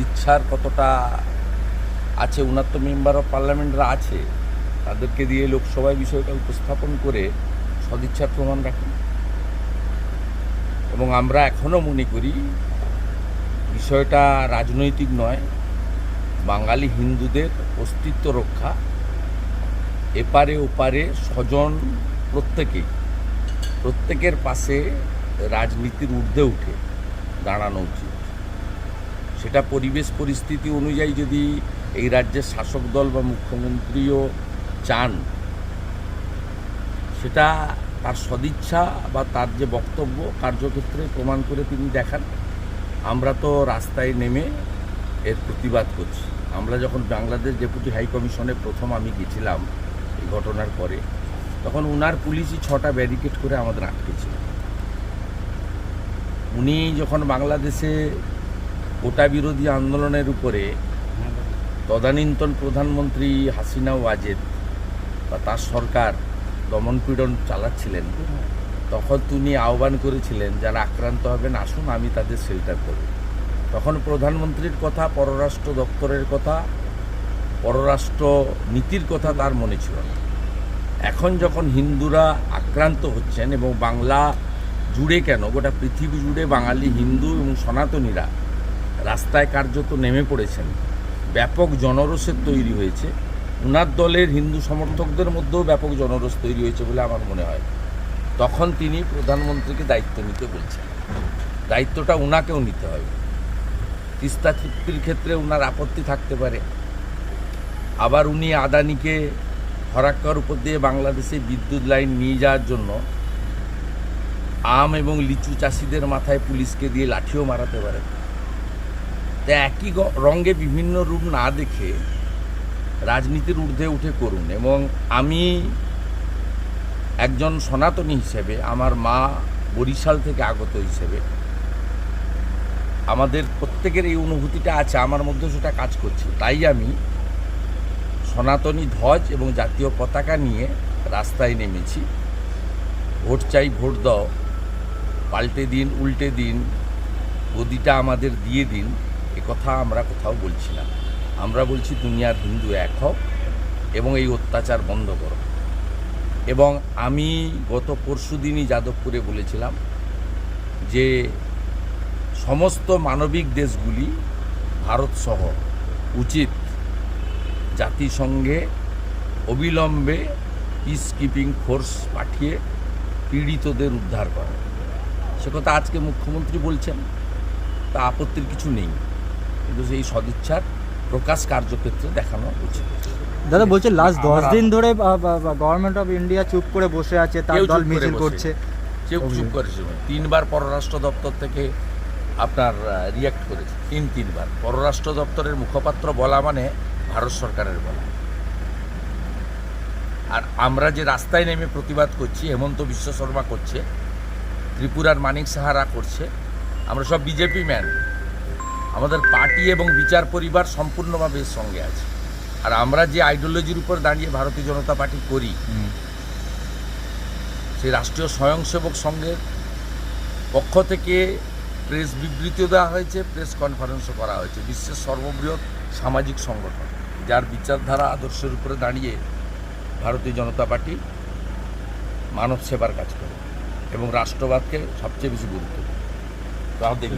সদিচ্ছার কতটা আছে, ওনার তো মেম্বার অফ পার্লামেন্টরা আছে, তাদেরকে দিয়ে লোকসভায় বিষয়টা উপস্থাপন করে সদিচ্ছার প্রমাণ রাখেন। এবং আমরা এখনও মনে করি বিষয়টা রাজনৈতিক নয়, বাঙালি হিন্দুদের অস্তিত্ব রক্ষা, এপারে ওপারে স্বজন প্রত্যেকের পাশে রাজনীতির ঊর্ধ্বে উঠে দাঁড়ানো উচিত। সেটা পরিবেশ পরিস্থিতি অনুযায়ী যদি এই রাজ্যের শাসক দল বা মুখ্যমন্ত্রীও চান, সেটা তার সদিচ্ছা বা তার যে বক্তব্য কার্যক্ষেত্রে প্রমাণ করে তিনি দেখান। আমরা তো রাস্তায় নেমে এর প্রতিবাদ করছি। আমরা যখন বাংলাদেশ ডেপুটি হাই কমিশনে প্রথম আমি গেছিলাম এই ঘটনার পরে, তখন উনার পুলিশই 6টা ব্যারিকেড করে আমাদের আটকেছিল। উনি যখন বাংলাদেশে কোটা বিরোধী আন্দোলনের উপরে তদানীন্তন প্রধানমন্ত্রী হাসিনা ওয়াজেদ বা তার সরকার দমনপীড়ন চালাচ্ছিলেন, তখন তিনি আহ্বান করেছিলেন যারা আক্রান্ত হবেন আসুন, আমি তাদের শেল্টার করব। তখন প্রধানমন্ত্রীর কথা, পররাষ্ট্র দপ্তরের কথা, পররাষ্ট্র নীতির কথা তার মনে ছিল না। এখন যখন হিন্দুরা আক্রান্ত হচ্ছেন এবং বাংলা জুড়ে কেন গোটা পৃথিবী জুড়ে বাঙালি হিন্দু এবং সনাতনীরা রাস্তায় কার্যত নেমে পড়েছেন, ব্যাপক জনরোষের তৈরি হয়েছে, উনার দলের হিন্দু সমর্থকদের মধ্যেও ব্যাপক জনরোষ তৈরি হয়েছে বলে আমার মনে হয়, তখন তিনি প্রধানমন্ত্রীকে দায়িত্ব নিতে বলছেন। দায়িত্বটা উনাকেও নিতে হবে। তিস্তা চুক্তির ক্ষেত্রে উনার আপত্তি থাকতে পারে, আবার উনি আদানিকে ফরাক্কার উপর দিয়ে বাংলাদেশে বিদ্যুৎ লাইন নিয়ে যাওয়ার জন্য আম এবং লিচু চাষিদের মাথায় পুলিশকে দিয়ে লাঠিও মারাতে পারে। তাই একই রঙে বিভিন্ন রূপ না দেখে রাজনীতির ঊর্ধ্বে উঠে করুন। এবং আমি একজন সনাতনী হিসেবে, আমার মা বরিশাল থেকে আগত হিসেবে, আমাদের প্রত্যেকের এই অনুভূতিটা আছে, আমার মধ্যে সেটা কাজ করছে। তাই আমি সনাতনী ধ্বজ এবং জাতীয় পতাকা নিয়ে রাস্তায় নেমেছি। ভোট চাই, ভোট দাও, পাল্টে দিন, উল্টে দিন, গদিটা আমাদের দিয়ে দিন, কথা আমরা কোথাও বলছি না। আমরা বলছি দুনিয়ার হিন্দু এক হও এবং এই অত্যাচার বন্ধ করো। এবং আমি গত পরশুদিনই যাদবপুরে বলেছিলাম যে সমস্ত মানবিক দেশগুলি, ভারতসহ, উচিত জাতিসংঘে অবিলম্বে পিস কিপিং ফোর্স পাঠিয়ে পীড়িতদের উদ্ধার করা। সে কথা আজকে মুখ্যমন্ত্রী বলছেন, তা আপত্তির কিছু নেই, কিন্তু সেই সদিচ্ছার প্রকাশ কার্যক্ষেত্রে দেখানো উচিত। দাদা বলছে লাস্ট 10 দিন ধরে গভর্নমেন্ট অফ ইন্ডিয়া চুপ করে বসে আছে, তার দল মিছিল করছে। কেউ চুপ করেছে, 3বার পররাষ্ট্র দপ্তর থেকে আপনার রিয়াক্ট করেছে, 3বার পররাষ্ট্র দপ্তরের মুখপাত্র বলা মানে ভারত সরকারের বলা। আর আমরা যে রাস্তায় নেমে প্রতিবাদ করছি, হেমন্ত বিশ্ব শর্মা করছে, ত্রিপুরার মানিক সাহারা করছে, আমরা সব বিজেপি ম্যান। আমাদের পার্টি এবং বিচার পরিবার সম্পূর্ণভাবে এর সঙ্গে আছে। আর আমরা যে আইডিওলজির উপর দাঁড়িয়ে ভারতীয় জনতা পার্টি করি, সেই রাষ্ট্রীয় স্বয়ংসেবক সংঘের পক্ষ থেকে প্রেস বিবৃতিও দেওয়া হয়েছে, প্রেস কনফারেন্সও করা হয়েছে। বিশ্বের সর্ববৃহৎ সামাজিক সংগঠন, যার বিচারধারা আদর্শের উপরে দাঁড়িয়ে ভারতীয় জনতা পার্টি মানব সেবার কাজ করে এবং রাষ্ট্রবাদকে সবচেয়ে বেশি গুরুত্ব দেয়।